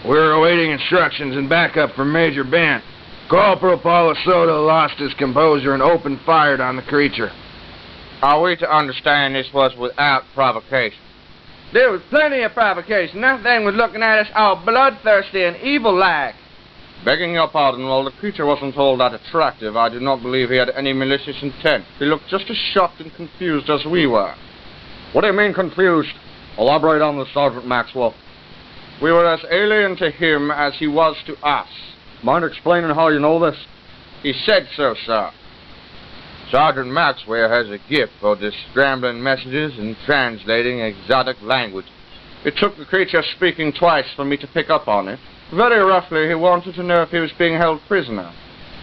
We're awaiting instructions and backup from Major Bent. Corporal Polisoto lost his composure and opened fire on the creature. Are we to understand this was without provocation? There was plenty of provocation. That thing was looking at us all bloodthirsty and evil-like. Begging your pardon, while the creature wasn't all that attractive, I do not believe he had any malicious intent. He looked just as shocked and confused as we were. What do you mean, confused? Elaborate on this, Sergeant Maxwell. We were as alien to him as he was to us. Mind explaining how you know this? He said so, sir. Sergeant Maxwell has a gift for scrambling messages and translating exotic languages. It took the creature speaking twice for me to pick up on it. Very roughly, he wanted to know if he was being held prisoner.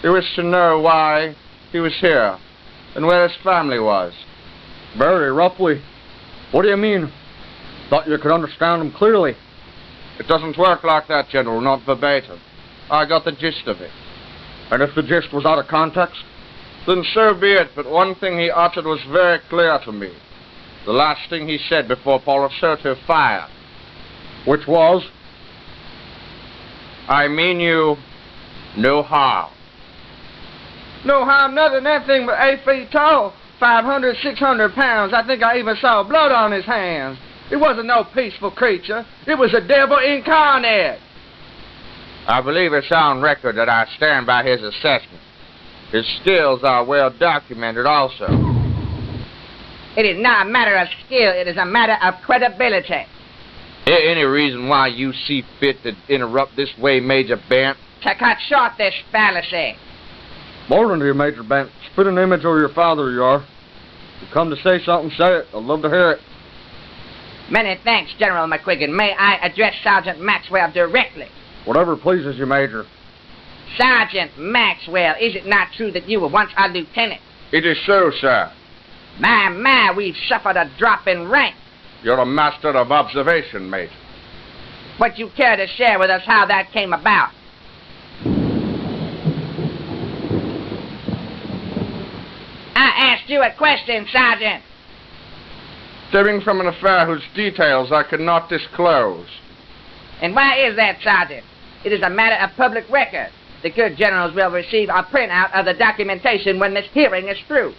He wished to know why he was here and where his family was. Very roughly? What do you mean? Thought you could understand him clearly. It doesn't work like that, General, not verbatim. I got the gist of it. And if the gist was out of context? Then so be it, but one thing he uttered was very clear to me. The last thing he said before Polisoto fired. Which was? I mean you no harm. No harm, nothing. That thing was 8 feet tall, 500, 600 pounds. I think I even saw blood on his hands. It wasn't no peaceful creature. It was a devil incarnate. I believe it's on record that I stand by his assessment. His skills are well documented also. It is not a matter of skill, it is a matter of credibility. Any reason why you see fit to interrupt this way, Major Bent? To cut short this fallacy. Morning to you, Major Bent. Spit an image of your father, you are. If you come to say something, say it. I'd love to hear it. Many thanks, General McQuiggan. May I address Sergeant Maxwell directly? Whatever pleases you, Major. Sergeant Maxwell, is it not true that you were once a lieutenant? It is so, sir. My, we've suffered a drop in rank. You're a master of observation, Major. Would you care to share with us how that came about? I asked you a question, Sergeant. Stemming from an affair whose details I cannot disclose. And why is that, Sergeant? It is a matter of public record. The good generals will receive a printout of the documentation when this hearing is through.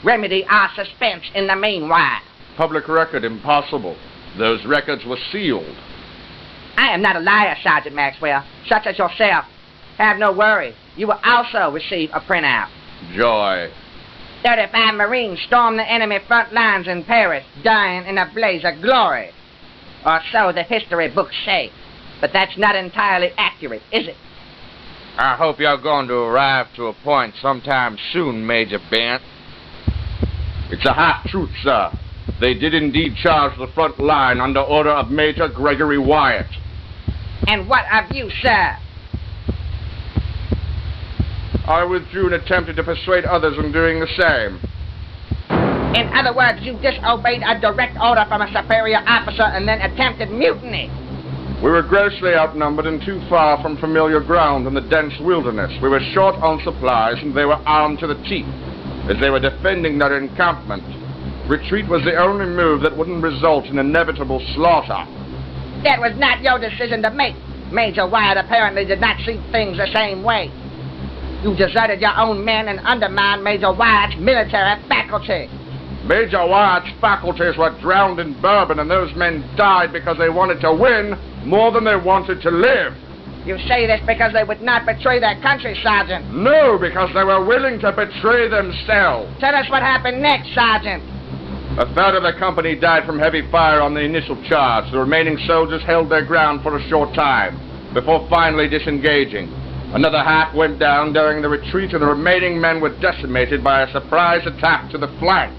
Remedy our suspense in the meanwhile. Public record impossible. Those records were sealed. I am not a liar, Sergeant Maxwell, such as yourself. Have no worry. You will also receive a printout. Joy. 35 Marines stormed the enemy front lines in Paris, dying in a blaze of glory. Or so the history books say. But that's not entirely accurate, is it? I hope you're going to arrive to a point sometime soon, Major Bent. It's a hot truth, sir. They did indeed charge the front line under order of Major Gregory Wyatt. And what of you, sir? I withdrew and attempted to persuade others in doing the same. In other words, you disobeyed a direct order from a superior officer and then attempted mutiny. We were grossly outnumbered and too far from familiar ground in the dense wilderness. We were short on supplies and they were armed to the teeth. As they were defending their encampment, retreat was the only move that wouldn't result in inevitable slaughter. That was not your decision to make. Major Wyatt apparently did not see things the same way. You deserted your own men and undermined Major Wyatt's military faculty. Major Wyatt's faculties were drowned in bourbon, and those men died because they wanted to win more than they wanted to live. You say this because they would not betray their country, Sergeant. No, because they were willing to betray themselves. Tell us what happened next, Sergeant. A third of the company died from heavy fire on the initial charge. The remaining soldiers held their ground for a short time, before finally disengaging. Another half went down during the retreat, and the remaining men were decimated by a surprise attack to the flank.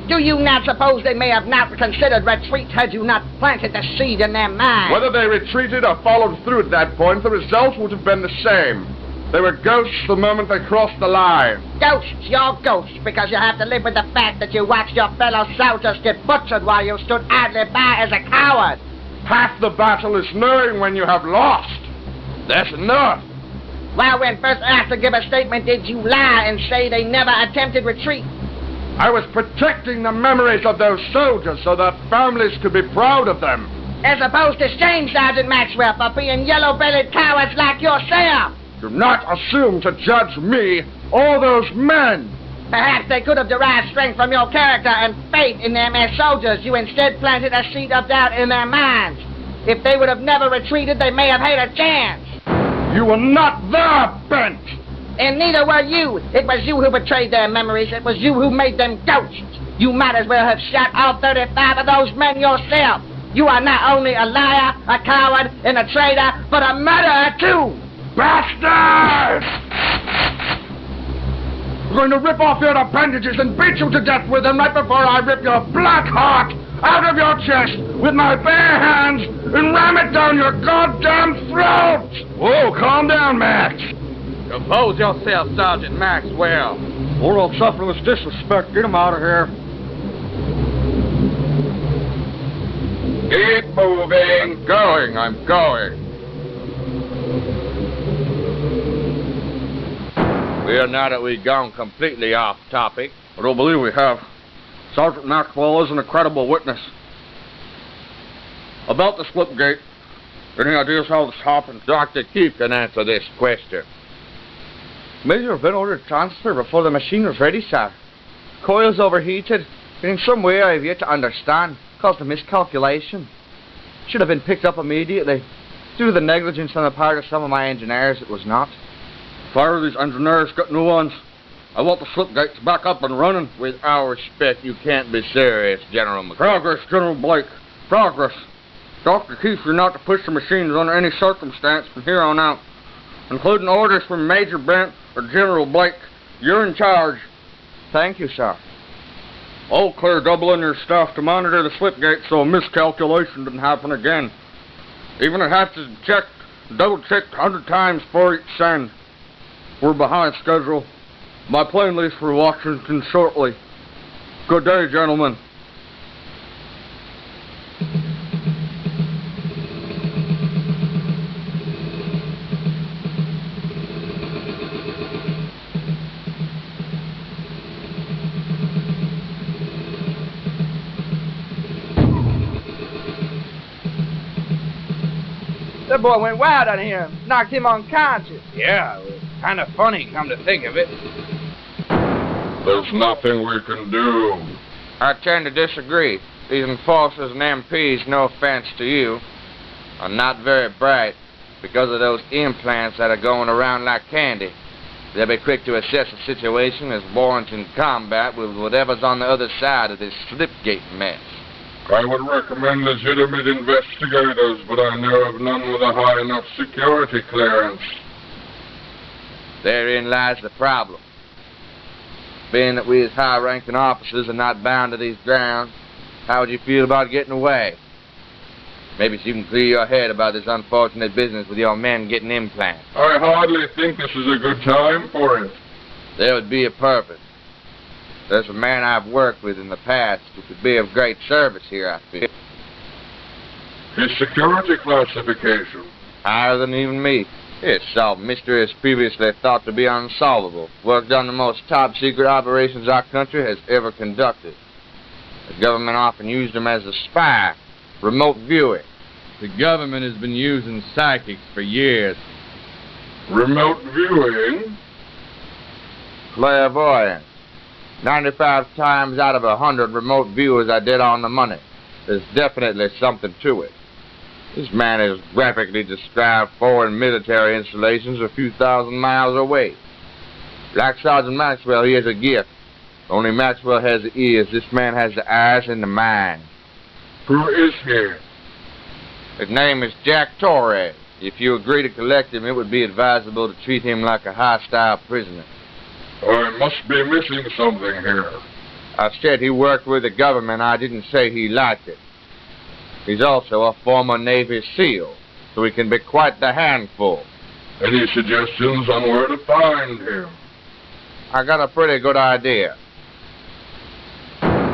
Do you not suppose they may have not considered retreat had you not planted the seed in their minds? Whether they retreated or followed through at that point, the result would have been the same. They were ghosts the moment they crossed the line. Ghosts? You're ghosts because you have to live with the fact that you watched your fellow soldiers get butchered while you stood idly by as a coward. Half the battle is knowing when you have lost. That's enough. Well, when first asked to give a statement, did you lie and say they never attempted retreat? I was protecting the memories of those soldiers so their families could be proud of them. as opposed to shame Sergeant Maxwell for being yellow-bellied cowards like yourself. Do not assume to judge me or those men. Perhaps they could have derived strength from your character and faith in them as soldiers. You instead planted a seed of doubt in their minds. If they would have never retreated, they may have had a chance. You were not there, Bent. And neither were you. It was you who betrayed their memories. It was you who made them ghosts. You might as well have shot all 35 of those men yourself. You are not only a liar, a coward, and a traitor, but a murderer too. Bastards! I'm going to rip off your appendages and beat you to death with them right before I rip your black heart out of your chest with my bare hands and ram it down your goddamn throat! Whoa, calm down, Max. Compose yourself, Sergeant Maxwell. Or I'll suffer this disrespect. Get him out of here. Keep moving. I'm going. Well, now that we've gone completely off topic, I don't believe we have. Sergeant Maxwell is an incredible witness. About the slipgate, any ideas how this happened? Dr. Keefe can answer this question. Major been ordered transfer before the machine was ready, sir. Coils overheated, and in some way I have yet to understand, caused a miscalculation. Should have been picked up immediately. Due to the negligence on the part of some of my engineers, it was not. Fire these engineers, get new ones. I want the slipgates back up and running. With our respect, you can't be serious, General McCall. Progress, General Blake. Progress. Dr. Keefe, you're not to push the machines under any circumstance from here on out. Including orders from Major Brent or General Blake. You're in charge. Thank you, sir. All clear doubling your staff to monitor the slipgate so a miscalculation didn't happen again. Even if it has to check, double-checked 100 times for each send. We're behind schedule. My plane leaves for Washington shortly. Good day, gentlemen. That boy went wild on here, knocked him unconscious. Yeah, it was kind of funny, come to think of it. There's nothing we can do. I tend to disagree. These enforcers and MPs, no offense to you, are not very bright because of those implants that are going around like candy. They'll be quick to assess a situation as warranting combat with whatever's on the other side of this slipgate mess. I would recommend legitimate investigators, but I know of none with a high enough security clearance. Therein lies the problem. Being that we as high-ranking officers are not bound to these grounds, how would you feel about getting away? Maybe so you can clear your head about this unfortunate business with your men getting implants. I hardly think this is a good time for it. There would be a purpose. There's a man I've worked with in the past who could be of great service here, I feel. His security classification. Higher than even me. It's solved mysteries previously thought to be unsolvable. Worked on the most top-secret operations our country has ever conducted. The government often used him as a spy, remote viewing. The government has been using psychics for years. Remote viewing? Clairvoyance. 95 times out of 100 remote viewers are dead on the money. There's definitely something to it. This man has graphically described foreign military installations a few thousand miles away. Like Sergeant Maxwell, he has a gift. Only Maxwell has the ears. This man has the eyes and the mind. Who is he? His name is Jack Torres. If you agree to collect him, it would be advisable to treat him like a hostile prisoner. I must be missing something here. I said he worked with the government. I didn't say he liked it. He's also a former Navy SEAL, so he can be quite the handful. Any suggestions on where to find him? I got a pretty good idea.